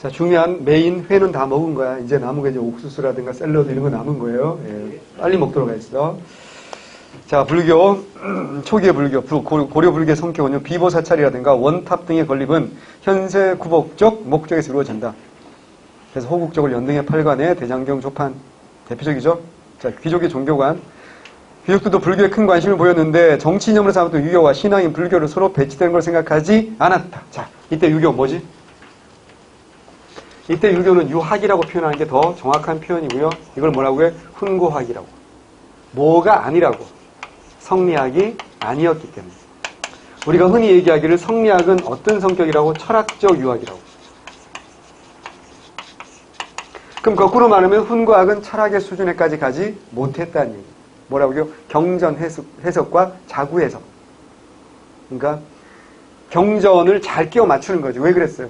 자, 중요한 메인 회는 다 먹은 거야. 이제 남은 게 이제 옥수수라든가 샐러드 이런 거 남은 거예요. 예, 빨리 먹도록 하겠습니다. 자, 불교, 초기의 불교, 고려 불교의 성격은요, 비보사찰이라든가 원탑 등의 건립은 현세 구복적 목적에서 이루어진다. 그래서 호국적을 연등의 팔관에 대장경 조판, 대표적이죠. 자, 귀족의 종교관. 귀족들도 불교에 큰 관심을 보였는데 정치 이념으로 삼았던 유교와 신앙인 불교를 서로 배치되는 걸 생각하지 않았다. 자, 이때 유교 뭐지? 이때 유교는 유학이라고 표현하는 게 더 정확한 표현이고요. 이걸 뭐라고 해? 훈구학이라고. 뭐가 아니라고. 성리학이 아니었기 때문에. 우리가 흔히 얘기하기를 성리학은 어떤 성격이라고? 철학적 유학이라고. 그럼 거꾸로 말하면 훈구학은 철학의 수준에까지 가지 못했다는 얘기. 뭐라고요? 경전 해석과 자구 해석. 그러니까 경전을 잘 끼워 맞추는 거지. 왜 그랬어요?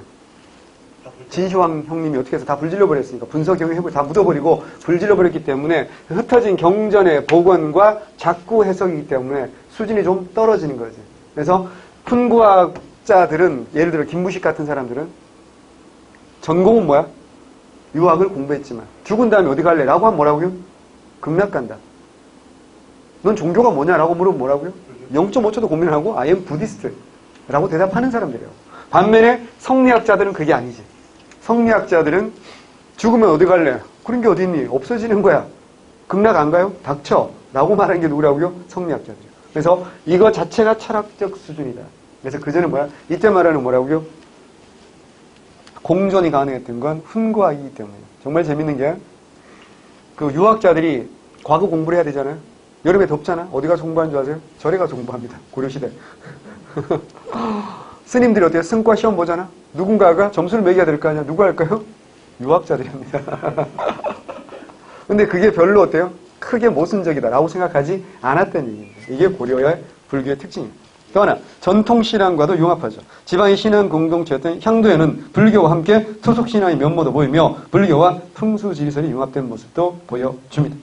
진시황 형님이 어떻게 해서 다 불질러버렸으니까 분석 경영해보고 다 묻어버리고 불질러버렸기 때문에 흩어진 경전의 복원과 자꾸 해석이기 때문에 수준이 좀 떨어지는 거지. 그래서 훈구학자들은 예를 들어 김무식 같은 사람들은 전공은 뭐야? 유학을 공부했지만 죽은 다음에 어디 갈래? 라고 하면 뭐라고요? 극락 간다. 넌 종교가 뭐냐라고 물으면 뭐라고요? 0.5초도 고민을 하고 I am Buddhist 라고 대답하는 사람들이에요. 반면에 성리학자들은 그게 아니지. 성리학자들은 죽으면 어디 갈래? 그런 게 어디 있니? 없어지는 거야. 극락 안 가요? 닥쳐. 라고 말하는 게 누구라고요? 성리학자들이에요. 그래서 이거 자체가 철학적 수준이다. 그래서 그전에 뭐야? 이때 말하는 뭐라고요? 공존이 가능했던 건 훈구학이기 때문에. 정말 재밌는 게 그 유학자들이 과거 공부를 해야 되잖아요. 여름에 덥잖아. 어디 가서 공부하는 줄 아세요? 절에 가서 공부합니다. 고려시대. 스님들이 어때요? 승과 시험 보잖아. 누군가가 점수를 매겨야 될 거 아니야. 누가 할까요? 유학자들이 합니다. 근데 그게 별로 어때요? 크게 모순적이다 라고 생각하지 않았던 얘기입니다. 이게 고려의 불교의 특징입니다. 또 하나, 전통신앙과도 융합하죠. 지방의 신앙 공동체였던 향도에는 불교와 함께 토속신앙의 면모도 보이며 불교와 풍수지리설이 융합된 모습도 보여줍니다.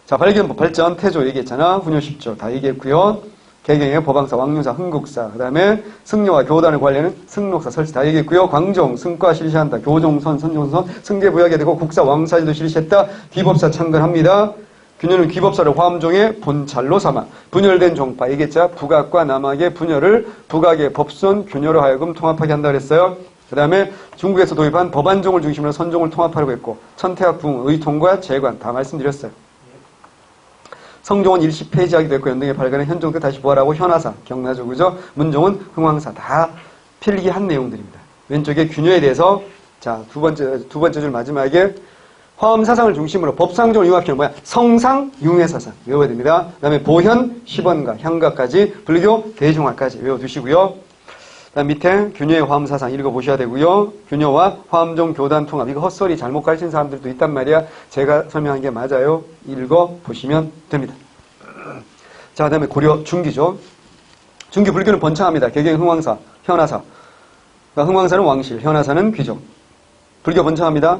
자, 발견법, 발전, 태조 얘기했잖아. 훈요 10조 다 얘기했고요. 개경의 법왕사, 왕류사, 흥국사, 그 다음에 승려와 교단을 관리하는 승록사, 설치 다 얘기했고요. 광종, 승과 실시한다. 교종선, 선종선, 승계부약이 되고 국사, 왕사일도 실시했다. 귀법사 창건합니다. 균열은 귀법사를 화엄종의 본찰로 삼아 분열된 종파, 얘기했자 북악과 남악의 분열을 북악의 법선, 균열로 하여금 통합하게 한다 그랬어요. 그 다음에 중국에서 도입한 법안종을 중심으로 선종을 통합하려고 했고 천태학 붕, 의통과 재관 다 말씀드렸어요. 성종은 일시 폐지하기도 했고 연등의 발간에 현종 때 다시 부활하고 현하사, 경나조, 그죠? 문종은 흥왕사 다 필기한 내용들입니다. 왼쪽에 균열에 대해서 자, 두 번째 줄 마지막에 화엄사상을 중심으로 법상종을 융합시키는 뭐야? 성상, 융회사상 외워야 됩니다. 그 다음에 보현, 시번가, 향가까지 불교, 대중화까지 외워두시고요. 그 다음 밑에 균열의 화엄사상 읽어보셔야 되고요. 균열과 화엄종 교단 통합 이거 헛소리 잘못 가르친 사람들도 있단 말이야. 제가 설명한 게 맞아요. 읽어보시면 됩니다. 자, 그 다음에 고려 중기죠. 중기 불교는 번창합니다. 개경 흥왕사, 현하사. 그러니까 흥왕사는 왕실, 현하사는 귀족. 불교 번창합니다.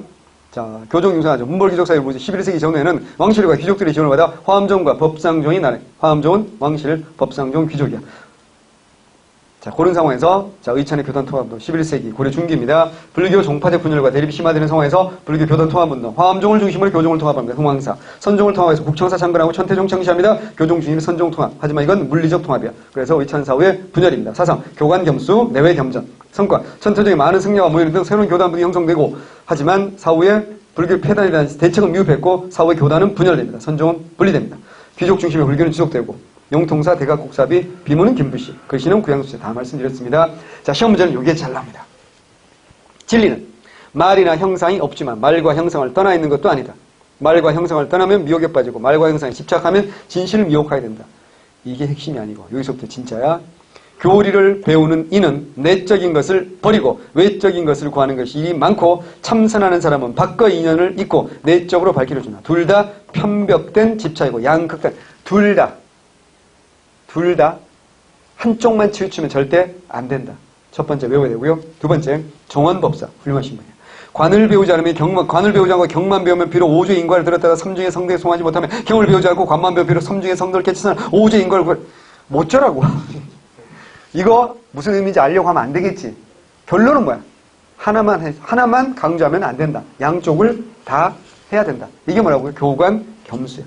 자, 교종 융성하죠. 문벌귀족 사회 11세기 전에는 왕실과 귀족들의 지원을 받아 화엄종과 법상종이 나뉘. 화엄종은 왕실, 법상종 귀족이야. 자, 그런 상황에서 자, 의찬의 교단 통합운동 11세기 고려 중기입니다. 불교 종파적 분열과 대립이 심화되는 상황에서 불교 교단 통합운동 화엄종을 중심으로 교종을 통합합니다. 흥왕사. 선종을 통합해서 국청사 창건하고 천태종 창시합니다. 교종 중심 선종 통합. 하지만 이건 물리적 통합이야. 그래서 의찬 사후의 분열입니다. 사상, 교관 겸수, 내외 겸전. 성과, 천태종의 많은 승려와 모이는 등 새로운 교단분이 형성되고 하지만 사후에 불교 폐단에 대한 대책은 미흡했고 사후의 교단은 분열됩니다. 선종은 분리됩니다. 귀족 중심의 불교는 지속되고 용통사, 대각국사비, 비문은 김부시, 글씨는 구양수시 다 말씀드렸습니다. 자, 시험 문제는 이게 잘 나옵니다. 진리는 말이나 형상이 없지만 말과 형상을 떠나 있는 것도 아니다. 말과 형상을 떠나면 미혹에 빠지고 말과 형상에 집착하면 진실을 미혹하게 된다. 이게 핵심이 아니고 여기서부터 진짜야. 교리를 배우는 이는 내적인 것을 버리고 외적인 것을 구하는 것이 일이 많고 참선하는 사람은 밖의 인연을 잊고 내적으로 밝기를 준다. 둘 다 편벽된 집착이고 양극단. 둘 다 한쪽만 치우치면 절대 안 된다. 첫 번째 외워야 되고요. 두 번째 정원법사 훌륭하신 분이에요. 관을 배우지 않으면 관을 배우지 않고 경만 배우면 비록 5주의 인과를 들었다가 3중의 성대에 송하지 못하면 경을 배우지 않고 관만 배우 비록 3중의 성도를 깨치서는 5주의 인과를 못 쩌라고. 이거 무슨 의미인지 알려고 하면 안 되겠지. 결론은 뭐야? 하나만 강조하면 안 된다. 양쪽을 다 해야 된다. 이게 뭐라고요? 교관 겸수예요.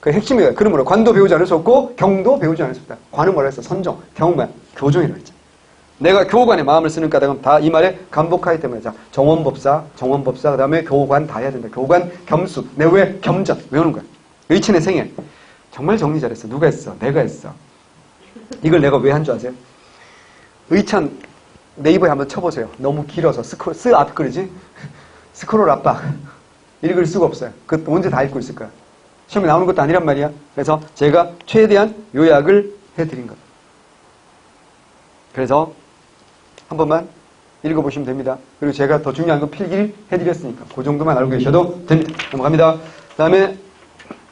그 핵심이에요. 그러므로 관도 배우지 않을 수 없고 경도 배우지 않을 수 없다. 관은 뭐라 했어? 선종. 경은 뭐야? 교종이라고 했죠. 내가 교관의 마음을 쓰는 까닭은 다 이 말에 감복하기 때문에. 자, 정원법사, 그 다음에 교관 다 해야 된다. 교관 겸수. 내외 겸전. 외우는 거야. 의친의 생애. 정말 정리 잘했어. 누가 했어? 내가 했어. 이걸 내가 왜 한 줄 아세요? 의찬 네이버에 한번 쳐보세요. 너무 길어서 스크롤, 앞글이지? 스크롤 압박. 읽을 수가 없어요. 그 언제 다 읽고 있을 거야. 시험에 나오는 것도 아니란 말이야. 그래서 제가 최대한 요약을 해드린 겁니다. 그래서 한 번만 읽어보시면 됩니다. 그리고 제가 더 중요한 건 필기를 해드렸으니까 그 정도만 알고 계셔도 됩니다. 넘어갑니다. 그 다음에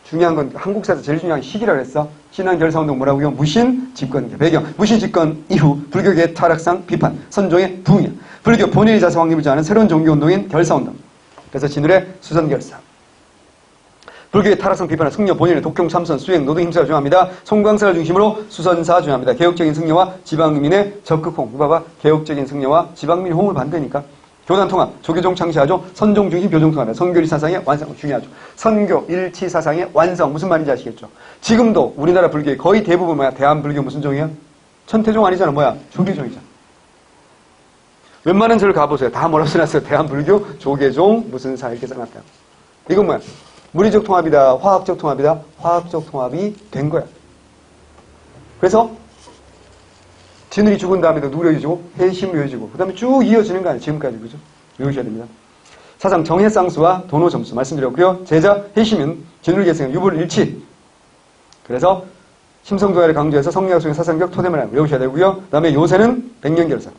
중요한 건 한국사에서 제일 중요한 시기라고 했어. 신앙결사운동 뭐라고요? 무신 집권 배경. 무신 집권 이후 불교계의 타락상 비판, 선종의 부흥이야. 불교 본인의 자세 확립을 하는 새로운 종교운동인 결사운동. 그래서 진울의 수선결사. 불교의 타락성 비판은 승려 본인의 독경 참선 수행 노동 힘사를 중요합니다. 송광사를 중심으로 수선사 중요합니다. 개혁적인 승려와 지방민의 적극 홍. 봐봐. 개혁적인 승려와 지방민 홍을 반대니까. 교단 통합, 조계종 창시하죠. 선종 중심 교종 통합. 선교 일치 사상의 완성 중요하죠. 선교 일치 사상의 완성 무슨 말인지 아시겠죠? 지금도 우리나라 불교의 거의 대부분 뭐야? 대한 불교 무슨 종이야? 천태종 아니잖아. 뭐야? 조계종이잖아. 웬만한 절을 가보세요. 다 뭐라고 써놨어요? 대한 불교 조계종 무슨 사 이렇게 써놨다. 이건 뭐야? 물리적 통합이다. 화학적 통합이다. 화학적 통합이 된 거야. 그래서 진울이 죽은 다음에도 누구 외워지고 해심 외워지고 그 다음에 쭉 이어지는 거 아니에요. 지금까지. 그죠? 외우셔야 됩니다. 사상 정해쌍수와 도노점수 말씀드렸고요. 제자 해심은 진울계승 유불일치. 그래서 심성도야를 강조해서 성리학속의 사상적 토대문화 외우셔야 되고요. 그 다음에 요새는 백년결사.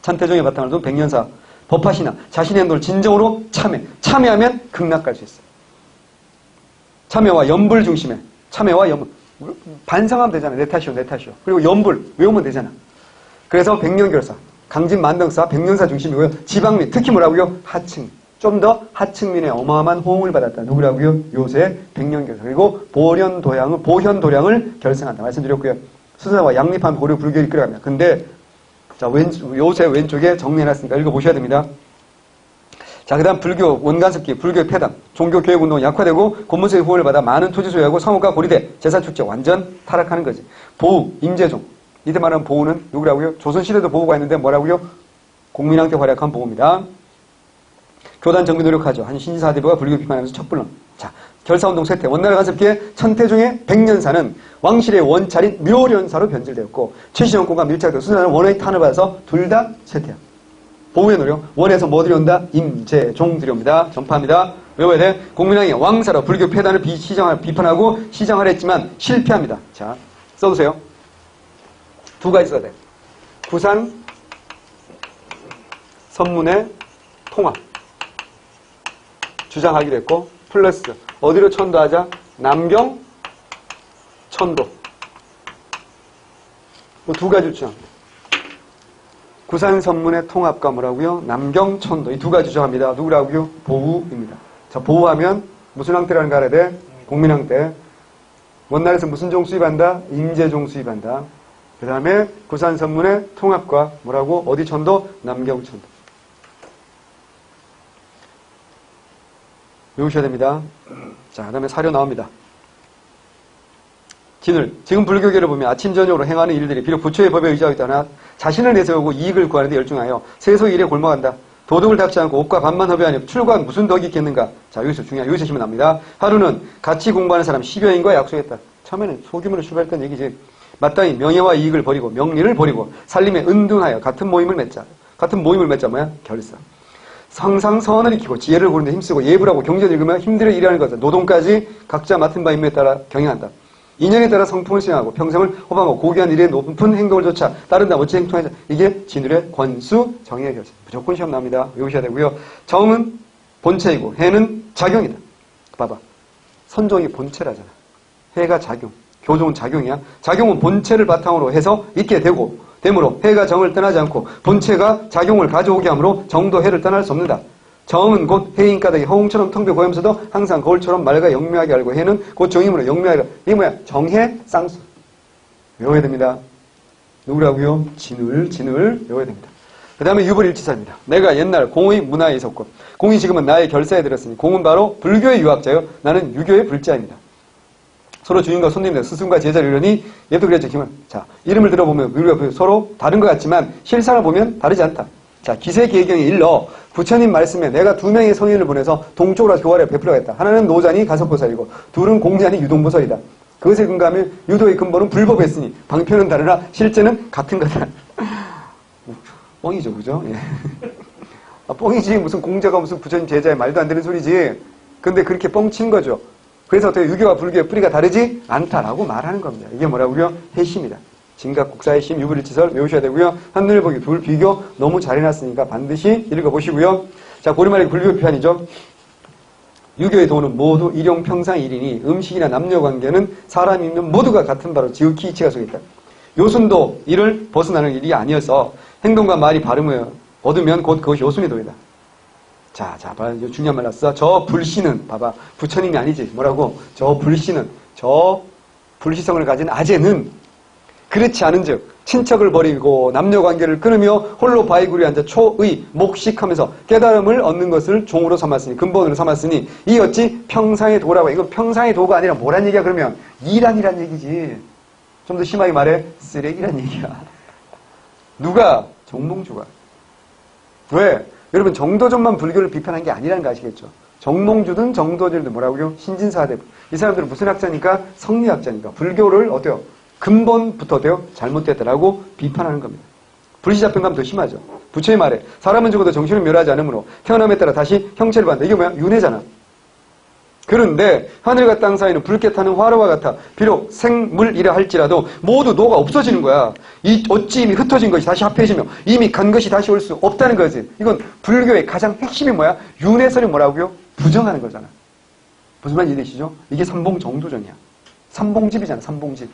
찬태종의 바탕을 둔 백년사. 법화신화. 자신의 행동을 진정으로 참여하면 극락 갈 수 있어요. 참여와 연불 중심에. 참여와 연불. 반성하면 되잖아. 내 탓이요. 그리고 연불 외우면 되잖아. 그래서 백년결사, 강진만덕사, 백년사 중심이고요. 지방민, 특히 뭐라고요? 하층. 좀 더 하층민의 어마어마한 호응을 받았다. 누구라고요? 요새 백년결사. 그리고 보현도량을 결성한다. 말씀드렸고요. 수사와 양립한 고려 불교를 이끌어갑니다. 근데 자, 요새 왼쪽에 정리해놨으니까 읽어보셔야 됩니다. 자, 그 다음 불교 원간습기, 불교 폐당, 종교교육운동 약화되고 고문세의 후원을 받아 많은 토지 소유하고 성읍과 고리대, 제사축제 완전 타락하는 거지. 보우, 임재종. 이때 말하는 보우는 누구라고요? 조선시대도 보우가 있는데 뭐라고요? 공민왕때 활약한 보우입니다. 교단 정비 노력하죠. 한 신사대부가 불교 비판하면서 첩불론. 자, 결사운동 쇠퇴, 원나라 간섭기에 천태종의 백년사는 왕실의 원찰인 묘련사로 변질되었고 최신원권과 밀착되어 수사는 원의 탄을 받아서 둘 다 쇠퇴합니다. 보우의 노력, 원에서 뭐 들여온다? 임재종 들여옵니다. 전파합니다. 외워야 돼. 공민왕이 왕사로 불교 폐단을 비판하고 시정하려 했지만 실패합니다. 자, 써보세요. 두 가지 써야 돼. 부산 선문의 통합 주장하기로 했고 플러스 어디로 천도하자? 남경 천도. 두 가지 주장. 구산 선문의 통합과 뭐라고요? 남경 천도. 이 두 가지 주장합니다. 누구라고요? 보우입니다. 자, 보우하면 무슨 황태라는 거 알아야 돼? 공민왕태. 원나라에서 무슨 종 수입한다? 임재종 수입한다. 그 다음에 구산 선문의 통합과 뭐라고? 어디 천도? 남경 천도. 외우셔야 됩니다. 자, 그 다음에 사료 나옵니다. 진울. 지금 불교계를 보면 아침 저녁으로 행하는 일들이 비록 부처의 법에 의지하고 있다나 자신을 내세우고 이익을 구하는 데 열중하여 세속 일에 골마간다. 도덕을 닦지 않고 옷과 밥만 허비하니 출과한 무슨 덕이 있겠는가. 자, 여기서 중요한 여기서 시면 납니다. 하루는 같이 공부하는 사람 10여인과 약속했다. 처음에는 소규모로 출발했던 얘기지. 마땅히 명예와 이익을 버리고 명리를 버리고 살림에 은둔하여 같은 모임을 맺자. 뭐야? 결사. 상상선을 익히고 지혜를 고르는 데 힘쓰고 예불하고 경전 읽으며 힘들어 일하는 것은 노동까지 각자 맡은 바 임무에 따라 경영한다. 인연에 따라 성품을 수행하고 평생을 호방하고 고귀한 일에 높은 행동을 쫓아 따른다. 어찌 행동하자. 이게 진울의 권수 정의 결사. 무조건 시험 나옵니다. 외우셔야 되고요. 정은 본체이고 해는 작용이다. 봐봐. 선종이 본체라잖아. 해가 작용. 교종은 작용이야. 작용은 본체를 바탕으로 해서 있게 되므로 해가 정을 떠나지 않고 본체가 작용을 가져오게 하므로 정도 해를 떠날 수 없는다. 정은 곧 해인 까닭이 허웅처럼 텅벼 보이면서도 항상 거울처럼 맑아 영명하게 알고 해는 곧 정이므로 영명하게. 이게 뭐야? 정해 쌍수. 외워야 됩니다. 누구라고요? 진울 외워야 됩니다. 그 다음에 유불일치사입니다. 내가 옛날 공의 문화에 있었고 공이 지금은 나의 결사에 들었으니 공은 바로 불교의 유학자요 나는 유교의 불자입니다. 서로 주인과 손님들, 스승과 제자를 이르니 얘도 그랬죠. 기만. 자, 이름을 들어보면 우리가 서로 다른 것 같지만 실상을 보면 다르지 않다. 자, 기세계경에 일러 부처님 말씀에 내가 2명의 성인을 보내서 동쪽으로 교화를 베풀어야겠다. 하나는 노자니 가섭보살이고 둘은 공자니 유동보살이다. 그것에 근거하면 유도의 근본은 불법했으니 방편은 다르나 실제는 같은 거다. 뻥이죠, 그죠? 예. 아, 뻥이지. 무슨 공자가 무슨 부처님 제자의 말도 안 되는 소리지. 근데 그렇게 뻥친 거죠. 그래서 어떻게 유교와 불교의 뿌리가 다르지 않다라고 말하는 겁니다. 이게 뭐라고요? 해심이다. 진각국사의 심, 유불일치설 외우셔야 되고요. 한눈에 둘 비교 너무 잘 해놨으니까 반드시 읽어보시고요. 자, 고리말의 불교 비판이죠. 유교의 도는 모두 일용평상일이니 음식이나 남녀관계는 사람이면 모두가 같은 바로 지극히 이치가 속에 있다. 요순도 이를 벗어나는 일이 아니어서 행동과 말이 발음을 얻으면 곧 그것이 요순의 도이다. 자, 봐봐. 중요한 말 났어. 저 불씨는, 봐봐. 부처님이 아니지. 뭐라고? 저 불씨는, 저 불시성을 가진 아재는 그렇지 않은 즉, 친척을 버리고 남녀관계를 끊으며 홀로 바위굴에 앉아 초의, 목식하면서 깨달음을 얻는 것을 종으로 삼았으니, 근본으로 삼았으니, 이 어찌 평상의 도라고. 이건 평상의 도가 아니라 뭐란 얘기야, 그러면? 이란이란 얘기지. 좀 더 심하게 말해, 쓰레기란 얘기야. 누가? 정몽주가. 왜? 여러분 정도전만 불교를 비판한 게 아니라는 거 아시겠죠? 정몽주든 정도전든 뭐라고요? 신진사대부. 이 사람들은 무슨 학자니까? 성리학자니까. 불교를 어때요? 근본부터 어때요? 잘못됐다라고 비판하는 겁니다. 불시자평가면 더 심하죠. 부처의 말에 사람은 죽어도 정신은 멸하지 않으므로 태어남에 따라 다시 형체를 받는다. 이게 뭐야? 윤회잖아. 그런데 하늘과 땅 사이는 붉게 타는 화로와 같아 비록 생물이라 할지라도 모두 노가 없어지는 거야. 어찌 이미 흩어진 것이 다시 합해지며 이미 간 것이 다시 올 수 없다는 거지. 이건 불교의 가장 핵심이 뭐야? 윤회설이 뭐라고요? 부정하는 거잖아. 무슨 말인지 이해되시죠? 이게 삼봉정도전이야. 삼봉집이잖아. 삼봉집.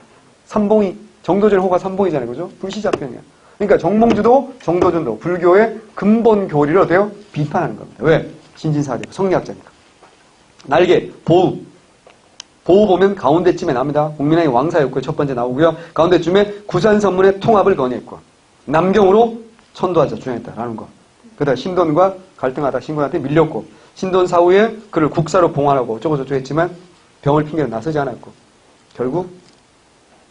삼봉이 정도전 호가 삼봉이잖아요. 그죠? 불시자평이야. 그러니까 정몽주도 정도전도 불교의 근본 교리를 어때요? 비판하는 겁니다. 왜? 신진사대부 성리학자니까. 날개, 보우. 보우 보면 가운데쯤에 나옵니다. 국민왕의 왕사였고요. 첫 번째 나오고요. 가운데쯤에 구산선문의 통합을 건의했고 남경으로 천도하자 주장했다라는 거. 그다음 신돈과 갈등하다 신돈한테 밀렸고 신돈 사후에 그를 국사로 봉환하고 어쩌고저쩌고 했지만 병을 핑계로 나서지 않았고 결국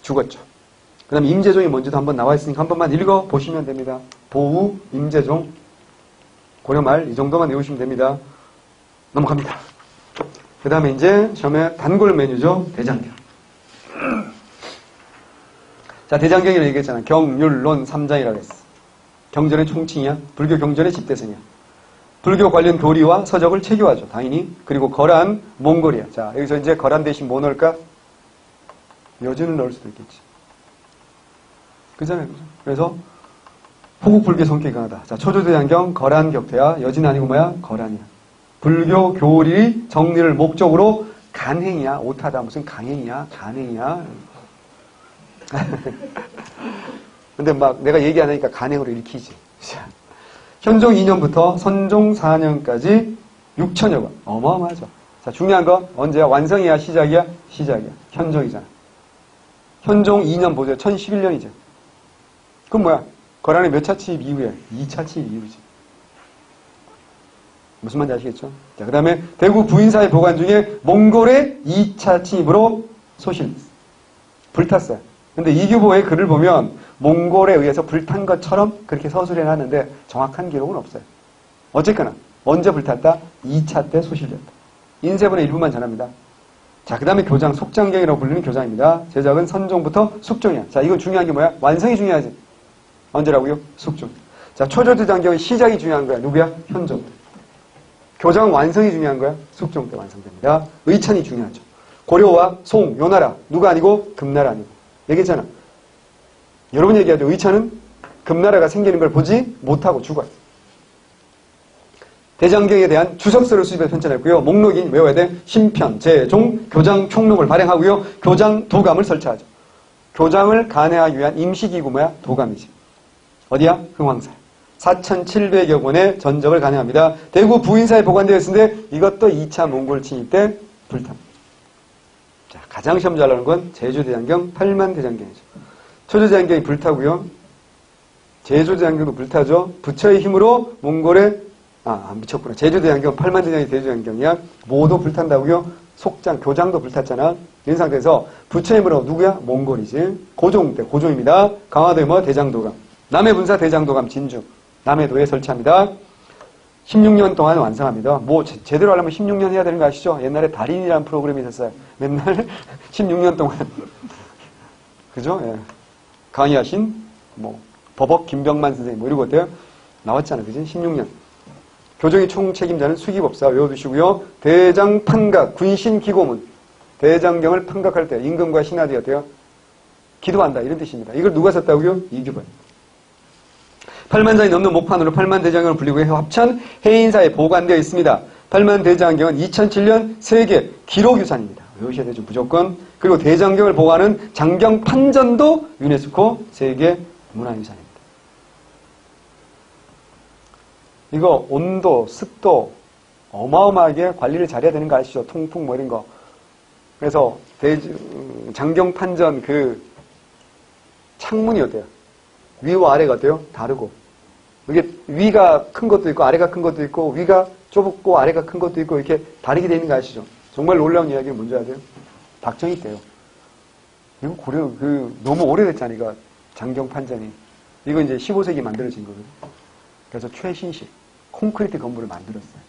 죽었죠. 그 다음에 임재종이 뭔지도 한번 나와 있으니까 한 번만 읽어보시면 됩니다. 보우, 임재종, 고려말 이 정도만 외우시면 됩니다. 넘어갑니다. 그 다음에 이제 시험에 단골 메뉴죠. 대장경. 자, 대장경이라고 얘기했잖아. 경율론 3장이라고 했어. 경전의 총칭이야. 불교 경전의 집대성이야. 불교 관련 도리와 서적을 체교하죠. 당연히. 그리고 거란, 몽골이야. 자, 여기서 이제 거란 대신 뭐 넣을까? 여주는 넣을 수도 있겠지. 그잖아요. 그죠? 그래서 호국불교 성격이 강하다. 자, 초조대장경, 거란 격퇴야. 여지는 아니고 뭐야? 거란이야. 불교 교리 정리를 목적으로 간행이야. 오타다. 무슨 강행이야. 간행이야. 근데 막 내가 얘기 안 하니까 간행으로 읽히지. 현종 2년부터 선종 4년까지 6천여 권. 어마어마하죠. 자, 중요한 건 언제야? 완성이야? 시작이야? 시작이야. 현종이잖아. 현종 2년 보세요. 1011년이죠. 그럼 뭐야? 거란의 몇 차 침입 이후에? 2차 침입 이후지. 무슨 말인지 아시겠죠? 자, 그 다음에 대구 부인사의 보관 중에 몽골의 2차 침입으로 소실, 불탔어요. 근데 이규보의 글을 보면 몽골에 의해서 불탄 것처럼 그렇게 서술해 놨는데 정확한 기록은 없어요. 어쨌거나 언제 불탔다? 2차 때 소실됐다. 인쇄본의 일부만 전합니다. 자, 그 다음에 교장, 속장경이라고 불리는 교장입니다. 제작은 선종부터 숙종이야. 자, 이건 중요한 게 뭐야? 완성이 중요하지. 언제라고요? 숙종. 자, 초조대장경의 시작이 중요한 거야. 누구야? 현종. 교장 완성이 중요한 거야. 숙종 때 완성됩니다. 의찬이 중요하죠. 고려와 송, 요 나라. 누가 아니고 금나라 아니고. 얘기했잖아. 여러분 얘기하죠. 의찬은 금나라가 생기는 걸 보지 못하고 죽어요. 대장경에 대한 주석서를 수집해 편찬했고요. 목록이 외워야 돼. 심편, 제종, 교장 총록을 발행하고요. 교장 도감을 설치하죠. 교장을 간해하기 위한 임시기구 뭐야? 도감이지. 어디야? 흥왕사. 4,700여 권의 전적을 간행합니다. 대구 부인사에 보관되어 있는데 이것도 2차 몽골 침입 때 불탑니다. 자, 가장 시험 잘 나오는 건 제주대장경 8만 대장경이죠. 초조대장경이 불타고요. 제조대장경도 불타죠. 부처의 힘으로 몽골에 미쳤구나. 제조대장경, 8만 대장이 제조대장경이야. 뭐도 불탄다고요? 속장, 교장도 불탔잖아. 이런 상태에서 부처의 힘으로 누구야? 몽골이지. 고종 때, 고종입니다. 강화도의 뭐 대장도감. 남해 분사 대장도감 진주. 남해도에 설치합니다. 16년 동안 완성합니다. 뭐 제대로 하려면 16년 해야 되는 거 아시죠? 옛날에 달인이라는 프로그램이 있었어요. 맨날 16년 동안 그죠? 예. 강의하신 뭐 버벅 김병만 선생님 뭐 이런 거 어때요? 나왔잖아요. 그지? 16년. 교정의 총책임자는 수기법사 외워두시고요. 대장 판각, 군신 기고문. 대장경을 판각할 때 임금과 신하들이 어때요? 기도한다 이런 뜻입니다. 이걸 누가 썼다고요? 이규범. 8만 장이 넘는 목판으로 8만 대장경을 불리고 합천 해인사에 보관되어 있습니다. 8만 대장경은 2007년 세계 기록유산입니다. 외우셔야 되죠. 무조건. 그리고 대장경을 보관하는 장경판전도 유네스코 세계 문화유산입니다. 이거 온도, 습도 어마어마하게 관리를 잘해야 되는 거 아시죠? 통풍 뭐 이런 거. 그래서 장경판전 그 창문이 어때요? 위와 아래가 어때요? 다르고. 이게 위가 큰 것도 있고 아래가 큰 것도 있고 위가 좁고 아래가 큰 것도 있고 이렇게 다르게 되어 있는 거 아시죠? 정말 놀라운 이야기는 뭔지 아세요? 박정희 때요. 이거 너무 오래됐잖아요. 이거 장경판전이. 이거 이제 15세기 만들어진 거거든요. 그래서 최신식 콘크리트 건물을 만들었어요.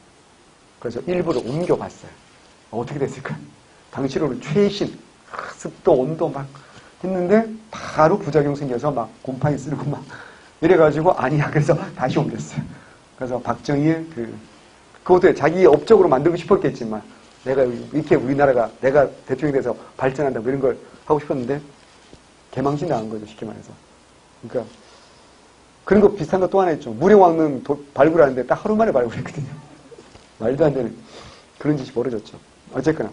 그래서 일부러 옮겨봤어요. 어떻게 됐을까요? 당시로는 최신 습도 온도 막 했는데 바로 부작용 생겨서 막 곰팡이 쓰고 막 이래가지고 아니야. 그래서 다시 옮겼어요. 그래서 박정희의 그것도 자기 업적으로 만들고 싶었겠지만 내가 이렇게 우리나라가 내가 대통령이 돼서 발전한다 뭐 이런 걸 하고 싶었는데 개망신 당한 거죠. 쉽게 말해서. 그러니까 그런 거 비슷한 거 또 하나 있죠. 무령왕릉 발굴하는데 딱 하루 만에 발굴했거든요. 말도 안 되는 그런 짓이 벌어졌죠. 어쨌거나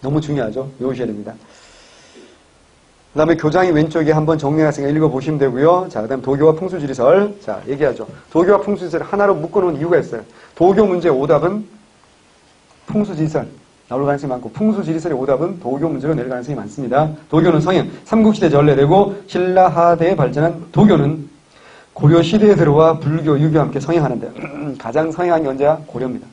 너무 중요하죠. 외우셔야 됩니다. 그 다음에 교장이 왼쪽에 한번 정리해놨으니까 읽어보시면 되고요. 자, 그 다음 도교와 풍수지리설. 자, 얘기하죠. 도교와 풍수지리설 하나로 묶어놓은 이유가 있어요. 도교 문제 오답은 풍수지리설 나올 가능성이 많고 풍수지리설의 오답은 도교 문제로 낼 가능성이 많습니다. 도교는 성형, 삼국시대 전래되고 신라하대에 발전한 도교는 고려시대에 들어와 불교, 유교와 함께 성행하는데 가장 성행한 게 언제야? 고려입니다.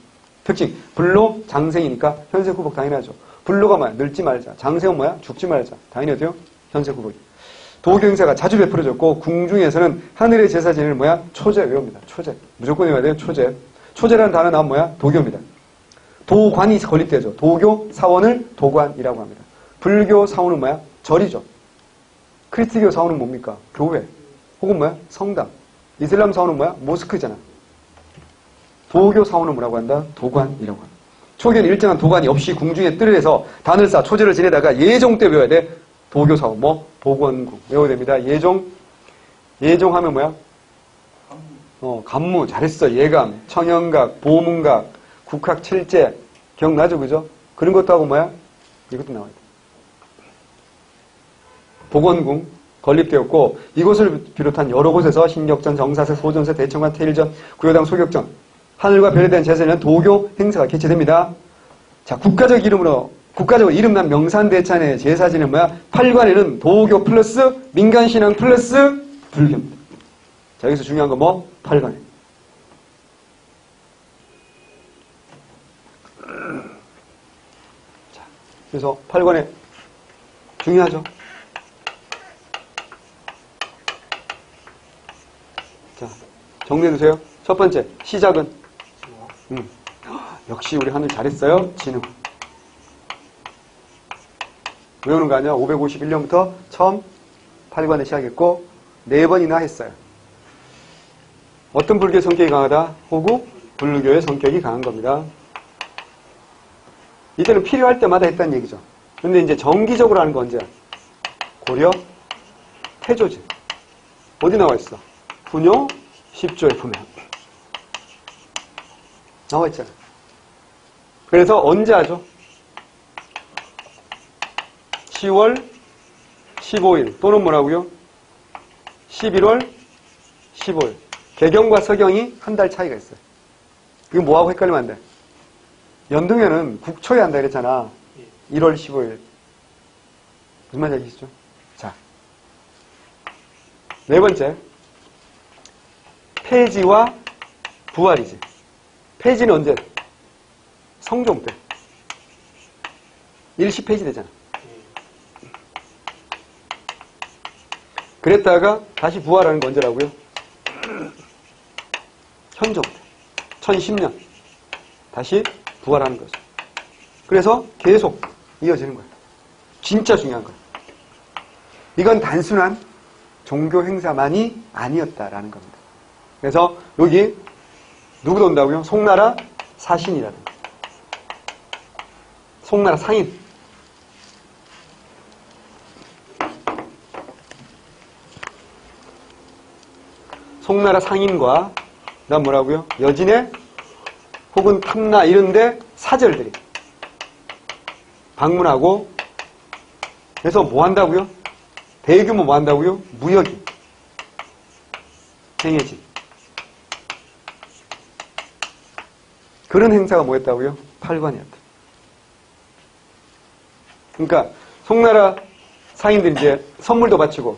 특징, 불로 장생이니까 현세후복 당연하죠. 불로가 뭐야? 늙지 말자. 장생은 뭐야? 죽지 말자. 당연히 어때요? 현세후복이. 도교 행사가 자주 베풀어졌고 궁중에서는 하늘의 제사 지내는 뭐야? 초제 외웁니다. 초제. 무조건 외워야 돼요. 초제. 초제라는 단어 나오면 뭐야? 도교입니다. 도관이 건립되죠. 도교 사원을 도관이라고 합니다. 불교 사원은 뭐야? 절이죠. 크리스티교 사원은 뭡니까? 교회. 혹은 뭐야? 성당. 이슬람 사원은 뭐야? 모스크잖아. 도교 사원은 뭐라고 한다? 도관이라고 한다. 초기에는 일정한 도관이 없이 궁중에 뜰을 해서 단을 쌓아 초제를 지내다가 예종 때 외워야 돼. 도교 사원, 복원궁. 외워야 됩니다. 예종 하면 뭐야? 간무. 잘했어. 예감, 청영각, 보문각, 국학 칠제. 기억나죠? 그죠? 그런 것도 하고 뭐야? 이것도 나와야 돼. 복원궁. 건립되었고 이곳을 비롯한 여러 곳에서 신격전, 정사세, 소전세, 대청관, 태일전, 구효당, 소격전 하늘과 별에 대한 제사는 도교 행사가 개최됩니다. 자, 국가적으로 이름난 명산대찬의 제사지는 뭐야? 8관에는 도교 플러스 민간신앙 플러스 불교입니다. 자, 여기서 중요한 거 뭐? 8관에. 자, 그래서 8관에 중요하죠. 자, 정리해두세요. 첫 번째, 시작은? 역시 우리 하늘 잘했어요. 진흥. 외우는 거 아니야? 551년부터 처음 8관에 시작했고 4번이나 했어요. 어떤 불교의 성격이 강하다? 호구, 불교의 성격이 강한 겁니다. 이때는 필요할 때마다 했다는 얘기죠. 근데 이제 정기적으로 하는 건 언제야? 고려, 태조지. 어디 나와 있어? 분요 10조에 보면 나와 있잖아. 그래서 언제 하죠? 10월 15일 또는 뭐라고요? 11월 15일. 개경과 서경이 한 달 차이가 있어요. 이거 뭐하고 헷갈리면 안 돼? 연등에는 국초에 한다 그랬잖아. 1월 15일. 무슨 말인지 알겠죠? 자, 네 번째. 폐지와 부활이지. 폐지는 언제? 성종 때. 일시 폐지되잖아. 그랬다가 다시 부활하는 건 언제라고요? 현종 때. 1010년. 다시 부활하는 거죠. 그래서 계속 이어지는 거예요. 진짜 중요한 거예요. 이건 단순한 종교 행사만이 아니었다라는 겁니다. 그래서 여기 누구도 온다고요? 송나라 사신이라든가 송나라 상인, 송나라 상인과 그다음 뭐라고요? 여진의 혹은 탐나 이런데 사절들이 방문하고 그래서 뭐 한다고요? 대규모 뭐 한다고요? 무역이 행해진 그런 행사가 뭐였다고요? 팔관이었다. 그러니까 송나라 상인들이 이제 선물도 바치고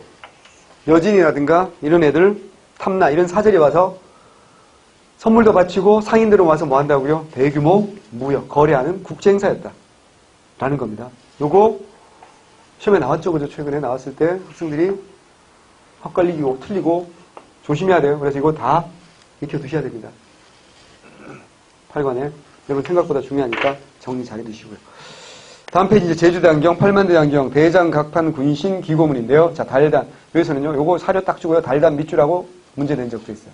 여진이라든가 이런 애들 탐나 이런 사절이 와서 선물도 바치고 상인들은 와서 뭐 한다고요? 대규모 무역, 거래하는 국제행사였다. 라는 겁니다. 요거 시험에 나왔죠? 그죠? 최근에 나왔을 때 학생들이 헛갈리고 틀리고 조심해야 돼요. 그래서 이거 다 익혀두셔야 됩니다. 8관에. 여러분 생각보다 중요하니까 정리 잘 해두시고요. 다음 페이지 이제 제주대안경, 팔만대장경, 대장각판 군신 기고문인데요. 자, 달단. 여기서는요, 요거 사료 딱 주고요. 달단 밑줄하고 문제 낸 적도 있어요.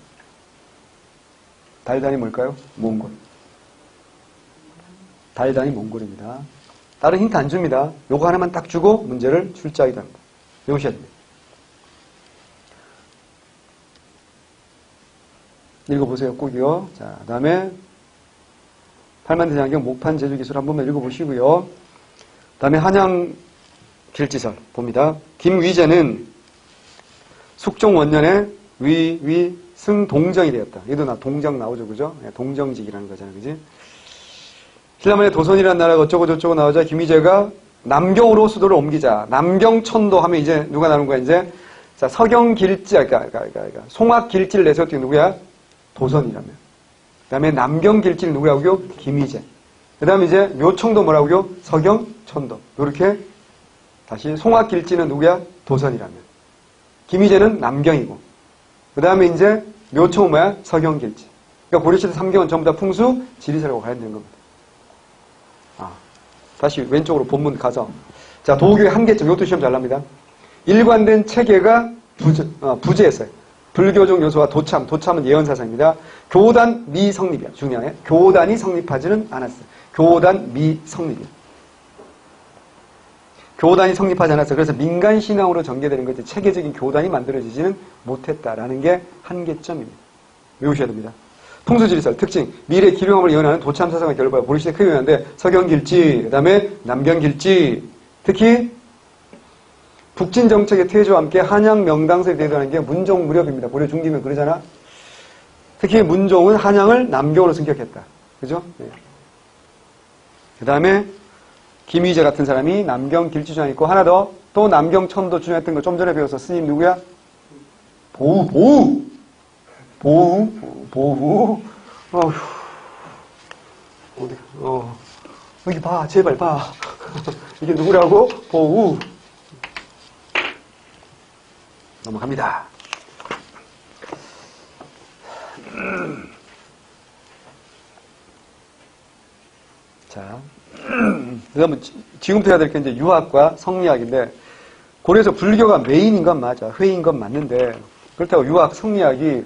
달단이 뭘까요? 몽골. 달단이 몽골입니다. 다른 힌트 안 줍니다. 요거 하나만 딱 주고 문제를 출제하기도 합니다. 외우셔야 됩니다. 읽어보세요. 꼭이요. 자, 그 다음에 팔만대장경 목판 제주기술 한 번만 읽어보시고요. 그 다음에 한양 길지설 봅니다. 김위재는 숙종 원년에 승동정이 되었다. 얘도 나 동정 나오죠, 그죠? 동정직이라는 거잖아요, 그지? 신라만의 도선이라는 나라가 어쩌고저쩌고 나오자 김위재가 남경으로 수도를 옮기자. 남경천도 하면 이제 누가 나오는 거야, 이제? 자, 서경길지, 그러니까 송악길지를 내세웠던 게 누구야? 도선이라면. 그 다음에 남경길지는 누구라고요? 김위재. 그 다음에 이제 묘청도 뭐라고요? 서경천도. 이렇게 다시 송악길지는 누구야? 도선이라면. 김위재는 남경이고. 그 다음에 이제 묘청은 뭐야? 서경길지. 그러니까 고려시대 3경은 전부 다 풍수, 지리설하고 관련된 겁니다. 다시 왼쪽으로 본문 가서. 자, 도교의 한계점. 이것도 시험 잘 납니다. 일관된 체계가 부재했어요. 불교적 요소와 도참은 예언사상입니다. 교단 미성립이야. 중요해. 교단이 성립하지는 않았어요. 교단 미성립이야. 교단이 성립하지 않았어요. 그래서 민간신앙으로 전개되는 거지 체계적인 교단이 만들어지지는 못했다라는 게 한계점입니다. 외우셔야 됩니다. 풍수지리설 특징 미래 기룡함을 예언하는 도참사상의 결과가 고려시대 크게 유명한데 서경길지, 그 다음에 남경길지, 특히 북진정책의 퇴조와 함께 한양 명당설이 대두하는 게 문종 무렵입니다. 고려 중기면 그러잖아. 특히 문종은 한양을 남경으로 승격했다. 그죠? 네. 그 다음에 김위재 같은 사람이 남경길지 주장 있고 하나 더 또 남경천도 주장했던 거 좀 전에 배워서 스님 누구야? 보우. 어휴. 여기 봐, 제발 봐. 이게 누구라고? 보우. 넘어갑니다. 자, 그다음에 지금부터 해야 될 게 이제 유학과 성리학인데 고려에서 불교가 메인인 건 맞아, 회의인 건 맞는데 그렇다고 유학, 성리학이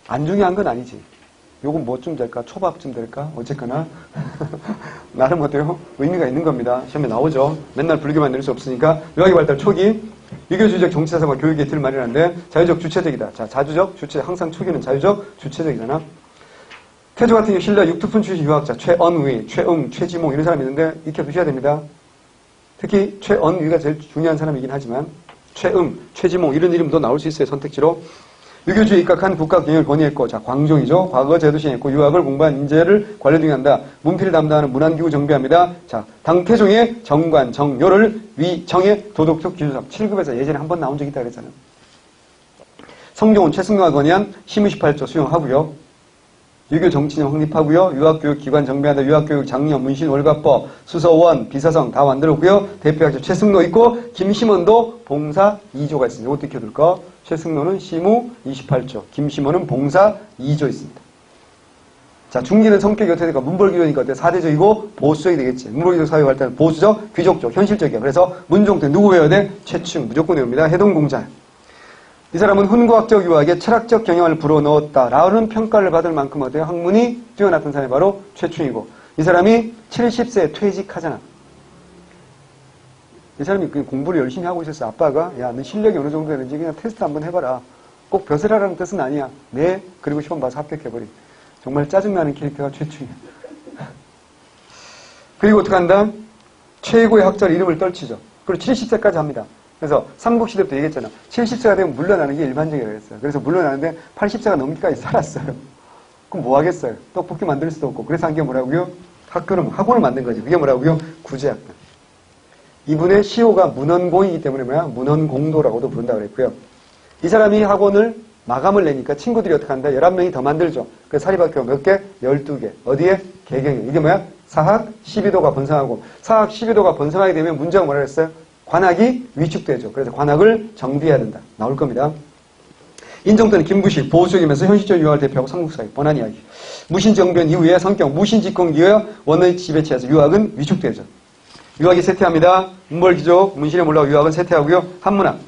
안 중요한 건 아니지. 요건 뭐쯤 될까? 초밥쯤 될까? 어쨌거나 나름 어때요? 의미가 있는 겁니다. 시험에 나오죠. 맨날 불교만 낼 수 없으니까 유학의 발달 초기 유교주의적 정치사상과 교육의 틀을 마련하는데 자유적 주체적이다. 자, 자주적 주체 항상 초기는 자유적 주체적이잖아. 태조 같은 경우 신라 육두푼 출신 유학자 최언위, 최응, 최지몽 이런 사람이 있는데 익혀두셔야 됩니다. 특히 최언위가 제일 중요한 사람이긴 하지만 최응, 최지몽 이런 이름도 나올 수 있어요. 선택지로. 유교주의에 입각한 국가 경영을 권유했고, 자, 광종이죠. 과거 제도시행했고, 유학을 공부한 인재를 관리 등한다. 문필을 담당하는 문안기구 정비합니다. 자, 당태종의 정관, 정요를 위정의 도덕적 기준상 7급에서 예전에 한번 나온 적이 있다 그랬잖아요. 성종은 최승로가 건의한 심의18조 수용하고요. 유교 정치는 확립하고요. 유학교육기관 정비한다. 유학교육 장려, 문신, 월가법, 수서원, 비서성 다 만들었고요. 대표학자 최승로 있고 김심원도 봉사 2조가 있습니다. 이것도 익혀둘까? 최승로는 시무 28조, 김심원은 봉사 2조 있습니다. 자, 중기는 성격이 어떻게 될까? 문벌귀족이니까 어때? 사대적이고 보수적이 되겠지. 문벌귀족 사회 활동은 보수적, 귀족적, 현실적이야. 그래서 문종 때 누구 외워야 돼? 최충 무조건 외웁니다. 해동공자. 이 사람은 훈과학적 유학에 철학적 경향을 불어넣었다라는 평가를 받을 만큼 어때요? 학문이 뛰어났던 사람이 바로 최충이고, 이 사람이 70세에 퇴직하잖아. 이 사람이 그냥 공부를 열심히 하고 있었어. 아빠가 야, 너 실력이 어느 정도 되는지 그냥 테스트 한번 해봐라. 꼭 벼슬하라는 뜻은 아니야. 네, 그리고 시험 봐서 합격해버린. 정말 짜증나는 캐릭터가 최충이야. 그리고 어떻게 한다? 최고의 학자의 이름을 떨치죠. 그리고 70세까지 합니다. 그래서 삼국시대부터 얘기했잖아. 70세가 되면 물러나는 게 일반적이라고 했어요. 그래서 물러나는데 80세가 넘기까지 살았어요. 그럼 뭐 하겠어요? 떡볶이 만들 수도 없고. 그래서 한 게 뭐라고요? 학원을 만든 거지. 그게 뭐라고요? 구제학당. 이분의 시호가 문헌공이기 때문에 뭐야? 문헌공도라고도 부른다고 그랬고요. 이 사람이 학원을 마감을 내니까 친구들이 어떻게 한다? 11명이 더 만들죠. 그래서 사립학교 몇 개? 12개. 어디에? 개경에. 이게 뭐야? 사학 12도가 번성하고, 사학 12도가 번성하게 되면 문제가 뭐라 그랬어요? 관학이 위축되죠. 그래서 관학을 정비해야 된다. 나올 겁니다. 인종 때는 김부식, 보수적이면서 현실적 유학을 대표하고 삼국사의 뻔한 이야기. 무신정변 이후에 성격, 무신직공 이후에 원의 지배체에서 유학은 위축되죠. 유학이 쇠퇴합니다. 문벌귀족, 문신에 몰라고 유학은 쇠퇴하고요. 한문학,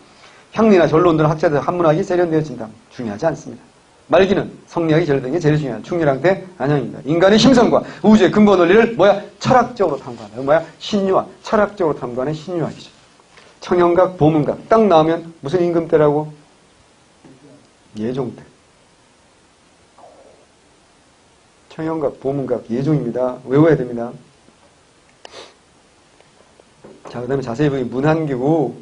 향리나 전론들 학자들 한문학이 세련되어진다. 중요하지 않습니다. 말기는 성리학이 제일 제일 중요한 충렬학대 안양입니다. 인간의 심성과 우주의 근본 원리를 뭐야? 철학적으로 탐구하는 뭐야? 신유학, 철학적으로 탐구하는 신유학이죠. 청형각, 보문각 딱 나오면 무슨 임금때라고? 예종때. 청형각, 보문각, 예종입니다. 외워야 됩니다. 자, 그 다음에 자세히 보면 문한기구,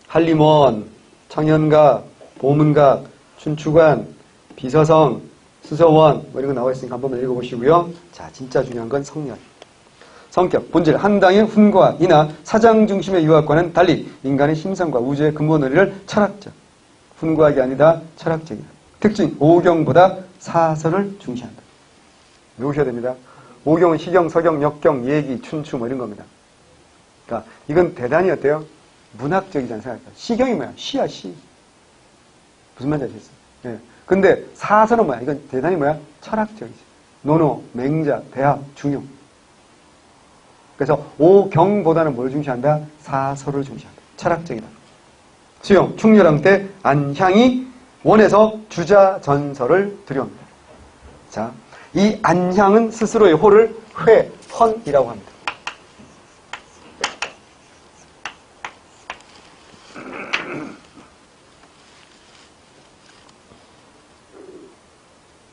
한림원, 청현각, 보문각, 춘추관, 비서성, 수서원 뭐 이런 거 나와 있으니까 한번 읽어보시고요. 자, 진짜 중요한 건 성렬. 성격, 본질, 한당의 훈과학이나 사장 중심의 유학과는 달리 인간의 심성과 우주의 근본 원리를 철학적, 훈과학이 아니다 철학적이다. 특징, 오경보다 사설을 중시한다. 외우셔야 됩니다. 오경은 시경, 서경, 역경, 예기, 춘추 뭐 이런 겁니다. 그러니까 이건 대단히 어때요? 문학적이잖아요. 생각해요. 시경이 뭐야? 시야, 시. 무슨 말인지 아시겠어요? 네. 근데 사설은 뭐야? 이건 대단히 뭐야? 철학적이지. 논어, 맹자, 대학, 중용. 그래서 오경보다는 뭘 중시한다? 사설을 중시한다. 철학적이다. 수용, 충렬왕 때 안향이 원에서 주자전설을 들여옵니다. 자, 이 안향은 스스로의 호를 회헌이라고 합니다.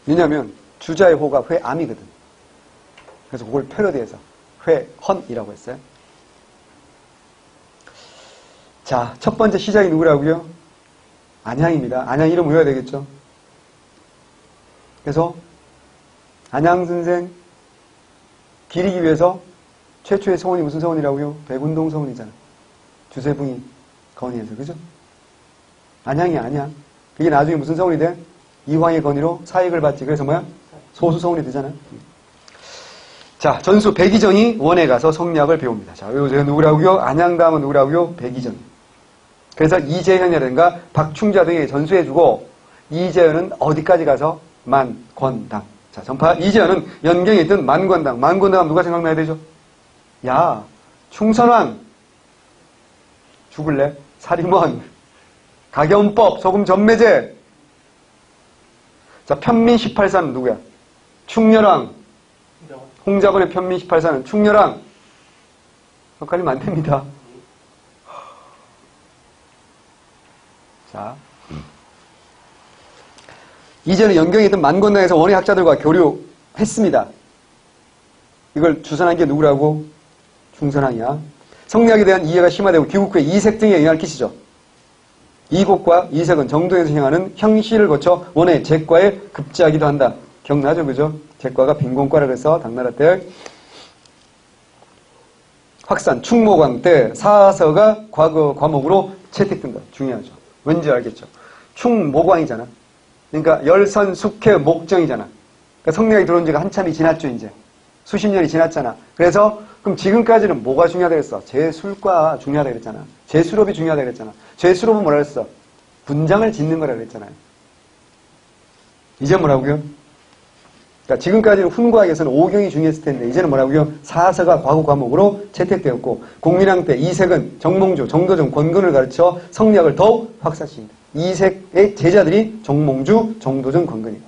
왜냐하면 주자의 호가 회암이거든. 그래서 그걸 패러디해서 회헌이라고 했어요. 자, 첫 번째 시작이 누구라고요? 안향입니다. 안향 이름 외워야 되겠죠? 그래서 안향 선생 기리기 위해서 최초의 서원이 무슨 서원이라고요? 백운동 서원이잖아. 주세붕이 건의해서, 그죠? 안향이 안향. 그게 나중에 무슨 서원이 돼? 이황의 건의로 사익을 받지. 그래서 뭐야? 소수 서원이 되잖아. 자, 전수 백이정이 원에 가서 성리학을 배웁니다. 자, 외우세요. 누구라고요? 안향 다음은 누구라고요? 백이정. 그래서 이재현이라든가 박충자 등에게 전수해주고, 이재현은 어디까지 가서? 만권당. 자, 전파 이재현은 연경에 있던 만권당. 만권당 누가 생각나야 되죠? 야, 충선왕. 죽을래? 사림원. 가견법, 소금 전매제. 자, 편민 18사는 누구야? 충렬왕. 홍자본의 편민 18사는 충렬왕. 헷갈리면 안 됩니다. 자, 이제는 연경에 있던 만권당에서 원의 학자들과 교류했습니다. 이걸 주선한 게 누구라고? 중선왕이야. 성리학에 대한 이해가 심화되고 귀국 후에 이색 등에 영향을 끼치죠. 이곡과 이색은 정도에서 향하는 형시를 거쳐 원의 제과에 급제하기도 한다. 기억나죠? 그죠? 제과가 빈곤과라 그래서 당나라 때 확산, 충모광 때 사서가 과거 과목으로 채택된 것. 중요하죠. 왠지 알겠죠? 흉목왕이잖아. 그러니까 열선, 숙회, 목정이잖아. 그러니까 성리학이 들어온 지가 한참이 지났죠, 이제. 수십 년이 지났잖아. 그래서 그럼 지금까지는 뭐가 중요하다 그랬어? 제술과 중요하다 그랬잖아. 제수롭이 중요하다 그랬잖아. 제수롭은 뭐라 그랬어? 군장을 짓는 거라 그랬잖아요. 이제 뭐라고요? 그러니까 지금까지는 훈과학에서는 오경이 중요했을 텐데 이제는 뭐라고요? 사서가 과구 과목으로 채택되었고 공민왕 때 이색은 정몽주, 정도전, 권근을 가르쳐 성리학을 더욱 확산시킵니다. 이색의 제자들이 정몽주, 정도전, 권근이에요.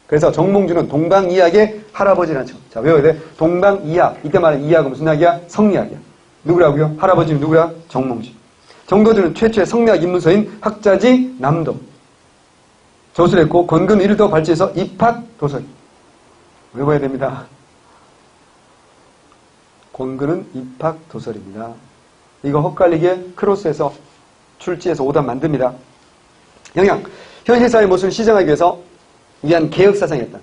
그래서 정몽주는 동방이학의 할아버지라는 称. 자, 외워야 돼. 동방이학. 이때 말하는 이학은 무슨 학이야? 성리학이야. 누구라고요? 할아버지는 누구야? 정몽주. 정도전은 최초의 성리학 입문서인 학자지 남도. 저술했고 권근 이를 더 발전해서 입학 도설. 외워야 됩니다. 권근은 입학 도설입니다. 이거 헛갈리게 크로스해서 출제해서 오답 만듭니다. 영양. 현실 사회의 모습을 시정하기 위해서 위한 개혁사상이었다.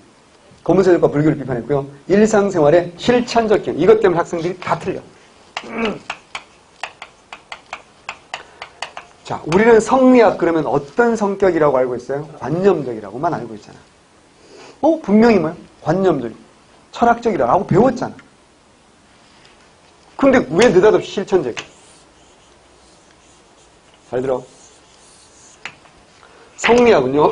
고문세력과 불교를 비판했고요. 일상생활의 실천적 기능. 이것 때문에 학생들이 다 틀려. 자, 우리는 성리학 그러면 어떤 성격이라고 알고 있어요? 관념적이라고만 알고 있잖아. 분명히 뭐야? 관념적, 철학적이라고 배웠잖아. 근데 왜 느닷없이 실천적? 잘 들어. 성리학은요.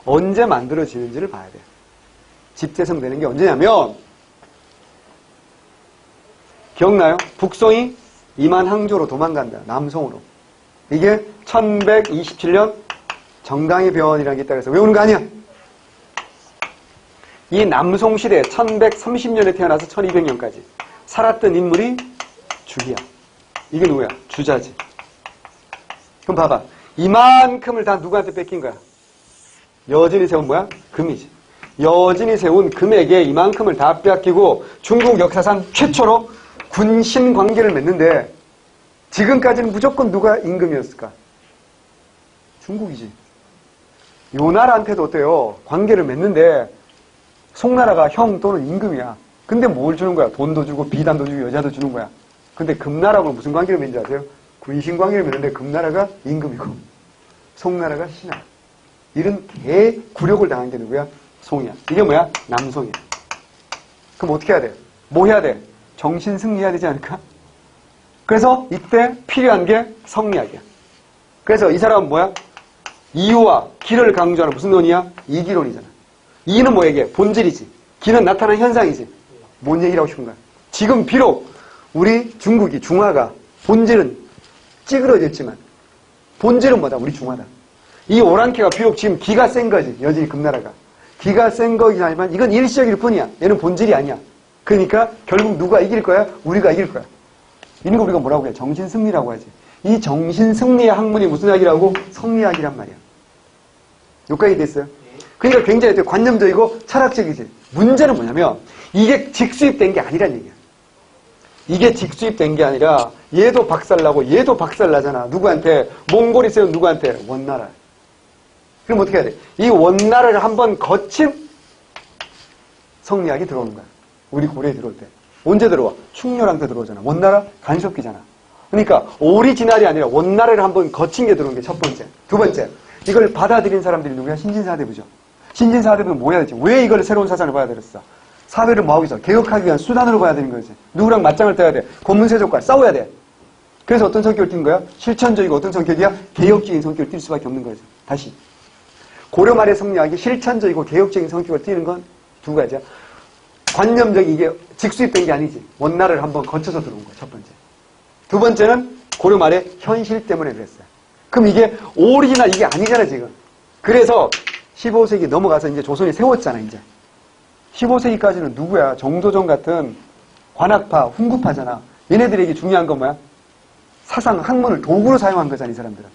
언제 만들어지는지를 봐야 돼요. 집대성되는 게 언제냐면 기억나요? 북송이 이만항조로 도망간다. 남송으로. 이게 1127년 정당의 변이라는 게 있다고 해서 외우는 거 아니야? 이 남송시대 1130년에 태어나서 1200년까지 살았던 인물이 주기야. 이게 누구야? 주자지. 그럼 봐봐. 이만큼을 다 누구한테 뺏긴 거야? 여진이 세운 뭐야? 금이지. 여진이 세운 금에게 이만큼을 다 빼앗기고 중국 역사상 최초로 군신 관계를 맺는데 지금까지는 무조건 누가 임금이었을까? 중국이지. 요 나라한테도 어때요? 관계를 맺는데 송나라가 형 또는 임금이야. 근데 뭘 주는 거야? 돈도 주고 비단도 주고 여자도 주는 거야. 근데 금나라하고는 무슨 관계를 맺는지 아세요? 군신 관계를 맺는데 금나라가 임금이고 송나라가 신하. 이런 대굴욕을 당한 게 누구야? 송이야. 이게 뭐야? 남송이야. 그럼 어떻게 해야 돼? 뭐 해야 돼? 정신 승리해야 되지 않을까? 그래서 이때 필요한 게 성리학이야. 그래서 이 사람은 뭐야? 이유와 기를 강조하는 무슨 논이야? 이기론이잖아. 이는 뭐에게? 본질이지. 기는 나타난 현상이지. 뭔 얘기를 하고 싶은 거야? 지금 비록 우리 중국이 중화가 본질은 찌그러졌지만 본질은 뭐다? 우리 중화다. 이 오랑캐가 비록 지금 기가 센 거지. 여전히 금나라가. 기가 센 거긴 하지만 이건 일시적일 뿐이야. 얘는 본질이 아니야. 그러니까 결국 누가 이길 거야? 우리가 이길 거야. 이런 거 우리가 뭐라고 해? 정신승리라고 하지. 이 정신승리의 학문이 무슨 학이라고? 성리학이란 말이야. 여기까지 됐어요? 그러니까 굉장히 관념적이고 철학적이지. 문제는 뭐냐면 이게 직수입된 게 아니란 얘기야. 이게 직수입된 게 아니라 얘도 박살나고 얘도 박살나잖아. 누구한테? 몽골이 세운 누구한테? 원나라. 그럼 어떻게 해야 돼? 이 원나라를 한번 거친 성리학이 들어오는 거야. 우리 고려에 들어올 때. 언제 들어와? 충렬왕 때 들어오잖아. 원나라 간섭기잖아. 그러니까 오리지널이 아니라 원나라를 한번 거친 게 들어온 게 첫 번째. 두 번째. 이걸 받아들인 사람들이 누구야? 신진사대부죠. 신진사대부는 뭐 해야 되지? 왜 이걸 새로운 사상을 봐야 되겠어? 사회를 뭐 하고 있어? 개혁하기 위한 수단으로 봐야 되는 거지. 누구랑 맞짱을 떠야 돼? 고문세족과 싸워야 돼. 그래서 어떤 성격을 띈 거야? 실천적이고 어떤 성격이야? 개혁적인 성격을 띌 수밖에 없는 거지. 다시. 고려 말의 성리학이 실천적이고 개혁적인 성격을 띠는 건 두 가지야. 관념적인 이게 직수입된 게 아니지. 원나라를 한번 거쳐서 들어온 거야. 첫 번째. 두 번째는 고려 말의 현실 때문에 그랬어요. 그럼 이게 오리지널 이게 아니잖아 지금. 그래서 15세기 넘어가서 이제 조선이 세웠잖아 이제. 15세기까지는 누구야? 정도전 같은 관학파, 훈구파잖아. 얘네들에게 중요한 건 뭐야? 사상, 학문을 도구로 사용한 거잖아 이 사람들은.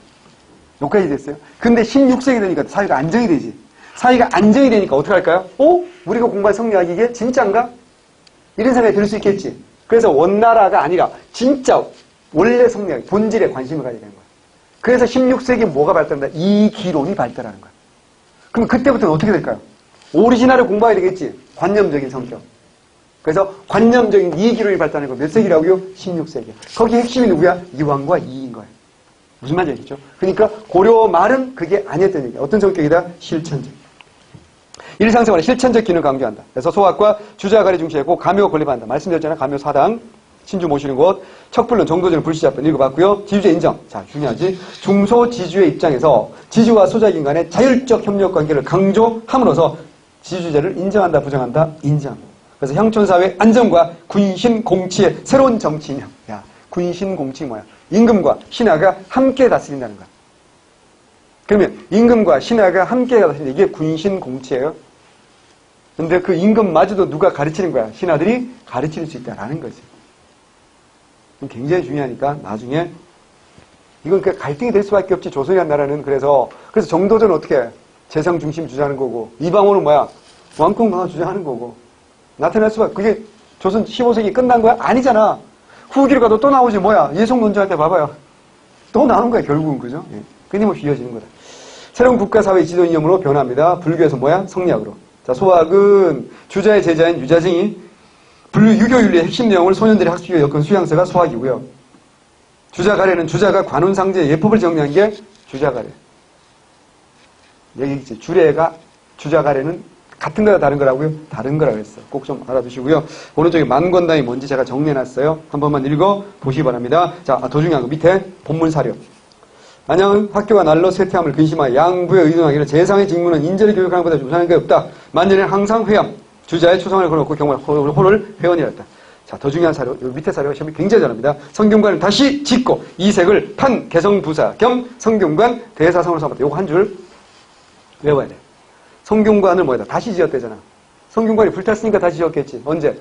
여기까지 됐어요? 근데 16세기 되니까 사회가 안정이 되지. 사회가 안정이 되니까 어떻게 할까요? 우리가 공부한 성리학이 이게 진짜인가? 이런 생각이 들 수 있겠지. 그래서 원나라가 아니라 진짜 원래 성리학, 본질에 관심을 가지게 되는 거야. 그래서 16세기 뭐가 발달한다? 이기론이 발달하는 거야. 그럼 그때부터는 어떻게 될까요? 오리지널을 공부해야 되겠지. 관념적인 성격. 그래서 관념적인 이기론이 발달하는 거 몇 세기라고요? 16세기. 거기 핵심이 누구야? 이왕과 이인 거예요. 무슨 말인지 알겠죠? 그러니까 고려 말은 그게 아니었던 얘기야. 어떤 성격이다? 실천적. 일상생활에 실천적 기능을 강조한다. 그래서 소학과 주자가리 중시했고 가묘 건립한다. 말씀드렸잖아요. 가묘 사당. 신주 모시는 곳. 척불론 정도전 불시잡변 읽어봤고요. 지주제 인정. 자, 중요하지. 중소지주의 입장에서 지주와 소작인 간의 자율적 협력 관계를 강조함으로써 지주제를 인정한다, 부정한다? 인정합니다. 그래서 형촌사회 안정과 군신 공치의 새로운 정치 이념. 야, 군신 공치 뭐야? 임금과 신하가 함께 다스린다는 거야. 그러면 임금과 신하가 함께 다스린다. 이게 군신 공치예요. 근데 그 임금마저도 누가 가르치는 거야? 신하들이 가르칠 수 있다라는 거지. 굉장히 중요하니까 나중에 이건 그 갈등이 될 수밖에 없지. 조선이라는 나라는 그래서 정도전은 어떻게 해? 재상 중심 주장하는 거고 이방원은 뭐야? 왕권 강화 주장하는 거고 나타날 수밖에. 그게 조선 15세기 끝난 거야? 아니잖아. 후기로 가도 또 나오지. 뭐야? 예속 논쟁할 때 봐봐요. 또 나오는 거야 결국은. 그죠? 예. 끊임없이 이어지는 거다. 새로운 국가사회 지도 이념으로 변화합니다. 불교에서 뭐야? 성리학으로. 자, 소학은 주자의 제자인 유자증이 유교윤리의 핵심 내용을 소년들의 학습에 엮은 수양서가 소학이고요. 주자가래는 주자가 관운상제의 예법을 정리한 게 주자가래. 여기 있지. 주례가 주자가래는 같은 거나 다른 거라고요? 다른 거라고 했어. 꼭 좀 알아두시고요. 오른쪽에 만권당이 뭔지 제가 정리해놨어요. 한 번만 읽어보시기 바랍니다. 자, 더 중요한 거 밑에 본문 사료. 안양은 학교가 날로 쇠퇴함을 근심하여 양부에 의논하기를 재상의 직무는 인재를 교육하는 것보다 우선한 게 없다. 만년에는 항상 회함. 주자의 초상을 걸어놓고 경을 호를 회원이었다. 자, 더 중요한 사료, 요 밑에 사료가 시험이 굉장히 잘합니다. 성균관을 다시 짓고 이색을 판 개성부사 겸 성균관 대사성으로 삼았다. 요거 한 줄 외워야 돼. 성균관을 뭐에다 다시 지었대잖아. 성균관이 불탔으니까 다시 지었겠지. 언제?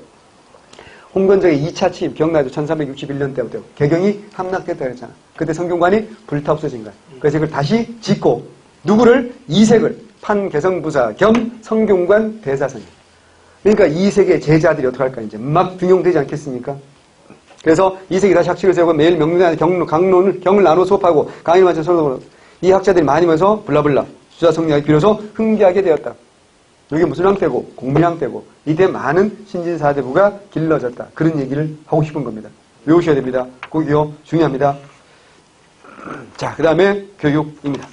홍건적의 2차 침입 경나도 1361년 때부터 개경이 함락됐다 그랬잖아. 그때 성균관이 불타 없어진 거야. 그래서 이걸 다시 짓고 누구를? 이색을 판 개성부사 겸 성균관 대사성이야. 그러니까 이색의 제자들이 어떻게 할까? 이제 막 등용되지 않겠습니까? 그래서 이색이 다시 학식을 세우고 매일 명륜에 경을 나눠 수업하고 강의를 마쳐 서로 이 학자들이 많이 모여서 블라블라 주자성리학이 비로소 흥기하게 되었다. 이게 무슨 형태고? 공민형태고. 이때 많은 신진사대부가 길러졌다. 그런 얘기를 하고 싶은 겁니다. 외우셔야 됩니다. 꼭이요. 중요합니다. 자, 그 다음에 교육입니다.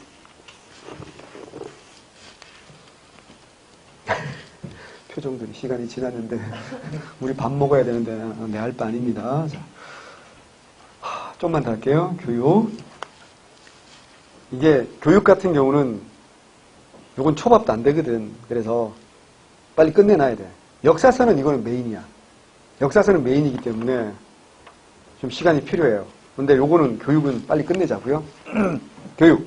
표정들이 시간이 지났는데 우리 밥 먹어야 되는데 내 할 바 아닙니다. 자, 좀만 더 할게요. 교육. 이게 교육 같은 경우는 요건 초밥도 안 되거든. 그래서 빨리 끝내놔야 돼. 역사서는 이거는 메인이야. 역사서는 메인이기 때문에 좀 시간이 필요해요. 근데 요거는 교육은 빨리 끝내자고요. 교육.